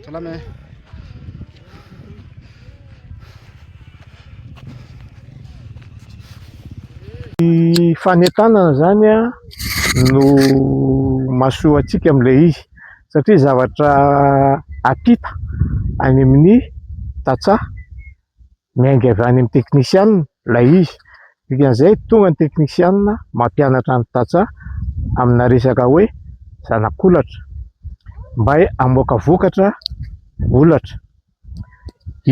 Salama. Ny fanentanana zany no mahasoa antsika amin'ilay izy satria zavatra ampita any amin'ny tantsaha miainga avy any amin'ny teknisianina ilay izy, dikan'izay tonga ny teknisianina mampianatra ny tantsaha amina resaka hoe zanak'olatra mba hamoaka vokatra olatra.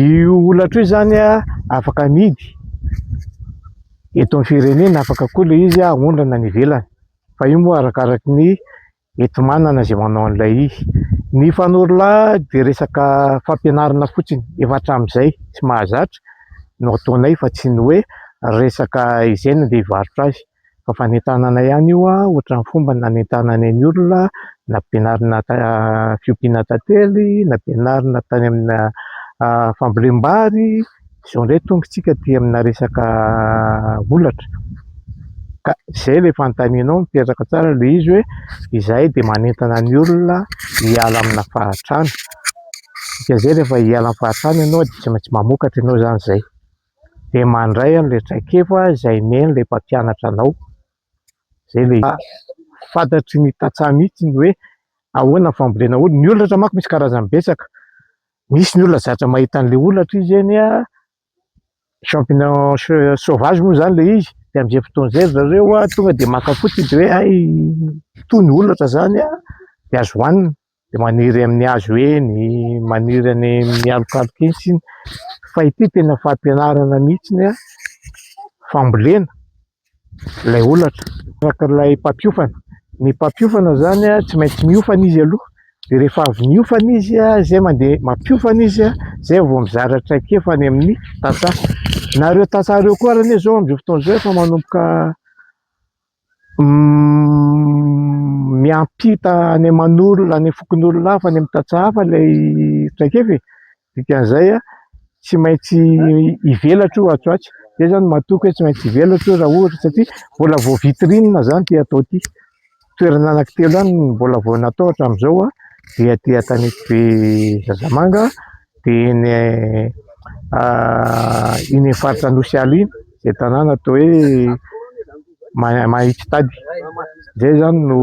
Io olatra io zany afaka amidy eto amin'ny firenena, afaka koa ilay izy ahondrana any ivelany, fa io moa arakaraky ny enti-manana izay manao an'ilay izy. Ny fanorola dia resaka fampianarana fotsiny, efa hatramin'izay tsy mahazatra no ataonay fa tsy ny hoe resaka izay no andeha hivarotra azy, fa fanentanana ihany io ohatran'ny fomba nanentanana ny olona, nampianarina fiompiana tantely, nampianarina tany amina fambolem-bary. Izao indray tonga isika aty amina resaka olatra, ka izay ilay fanontanianao mipetraka tsara ilay izy hoe izahay dia manentana ny olona hiala amina fahantrana, dikan'izay rehefa hiala amin'ny fahantrana ianao dia tsy maintsy mamokatra ianao zany izay, dia mandray an'ilay traikefa izay men'ilay mpampianatra anao. Izay ilay fantatry ny tantsaha mihitsy ny hoe ahoana ny fambolena olona. Ny olatra manko misy karazany betsaka, misy ny olona zatra mahita an'ilay olatra izy eny champignon sauvage moa zany ilay izy, dia amin'izay fotoana izay zareo tonga dia maka fotsiny dia hoe hay toy ny olatra zany dia azo hohanina, dia maniry amin'ny hazo eny, maniry any amin'ny alokaloka eny siny. Fa ity tena fampianarana mihitsy fambolena ilay olatra araka ilay mpampiofana. Ny mpampiofana zany tsy maintsy miofana izy aloha, dia rehefa avy miofana izy zay mandeha mampiofana izy zay vao mizara traikefa any amin'ny tantsaha. Nareo tantsaha reo koa arany zao amin'izao fotoana izao efa manomboka miampita any aman'olona, any fokon'olona hafa, any amin'ny tantsaha hafa ilay traikefa, dikan'izay tsy maintsy hivelatra io atsy. Izay zany mahatoky hoe tsy maintsy hivelatra io raha ohatra, satria mbola vao vitrine zany ty atao ty. Toerana anankitelo any mbola vao natao hatramin'izao dia aty Tanety be Zazamanga, dia iny faritra Anosy iny izay tanàna atao hoe Mahitsy Tady. Izay zany no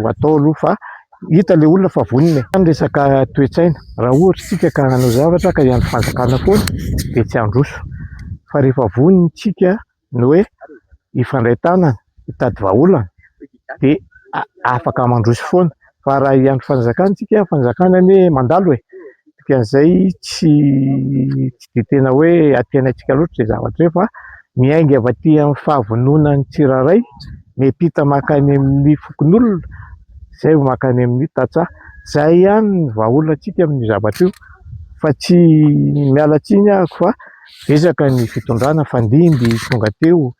atao aloha, fa hita ilay olona fa vonona. Ny resaka toe-tsaina, raha ohatra isika ka hanao zavatra ka hiandry fanjakana foana dia tsy handroso, fa rehefa vonona isika no hoe hifandray tanana, hitady vahaolana dia afaka mandroso foana. Fa raha hiandry fanjakana isika, fanjakana anie mandalo dikan'izay tsy dia tena hoe antenatsika loatra izay zavatra io, fa miainga avy aty amin'ny fahavononan'ny tsirairay, miampita makany amin'ny fokon'olona, izay makany amin'ny tantsaha. Izay ihany ny vahaolonantsika amin'ny zavatra io, fa tsy miala tsiny ahako fa betsaka ny fitondrana fandimby tonga teo.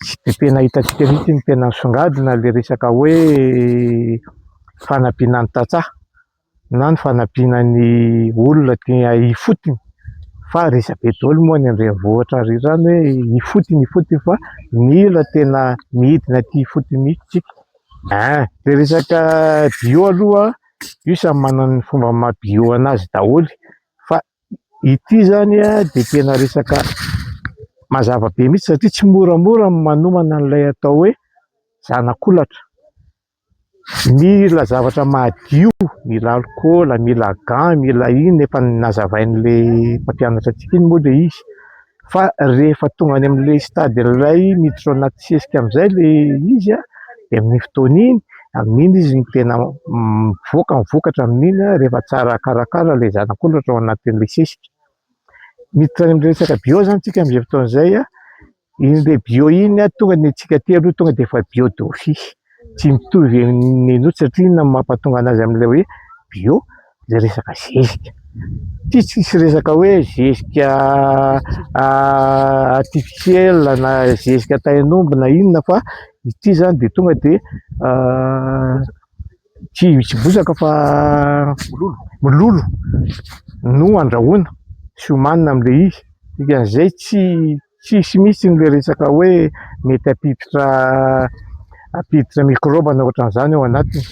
Tsy dia tena hitantsika mihitsy ny tena misongadina ilay resaka hoe fanampiana ny tantsaha na ny fanampiana ny olona tia hifotony, fa resabe daholo moa ny andrenivohitra rirany hoe hifotony fa mila tena midina tia hifotony mihitsy isika. Dia resaka bio aloha io samy manana ny fomba maha-bio anazy daholo, fa ity zany dia tena resaka mazava be mihitsy satria tsy moramora manomana an'ilay atao hoe zanak'olatra. Mila zavatra madio, mila alikaola, mila gant, mila iny efa nazavain'ilay mpampianatra antsika iny moa ilay izy. Fa rehefa tonga any amin'ilay stady ilay miditra ao anaty sesika amin'izay ilay izy dia amin'ny fotoana iny, amin'iny izy no tena mivokatra amin'iny rehefa tsara karakara ilay zanak'olatra ao anatin'ilay sesika. Miditra any amin'ny resaka bio zany tsika amin'izay fotoana izay iny ilay bio iny tonga ny antsika aty aloha tonga dia efa bio d'office, tsy mitovy ny loatra satria inona no mampatonga anazy amin'ilay hoe bio, ilay resaka zezika. Ity tsisy resaka hoe zezika artificiel na zezika tain'omby na inona, fa ity zany dia tonga dia tsy bozaka fa mololo no andrahoana sy homanina amin'ilay izy. Dikan'izay tsisy mihitsy n'ilay resaka hoe mety hampiditra ampiditra mikrobana ohatran'izany ao anatiny.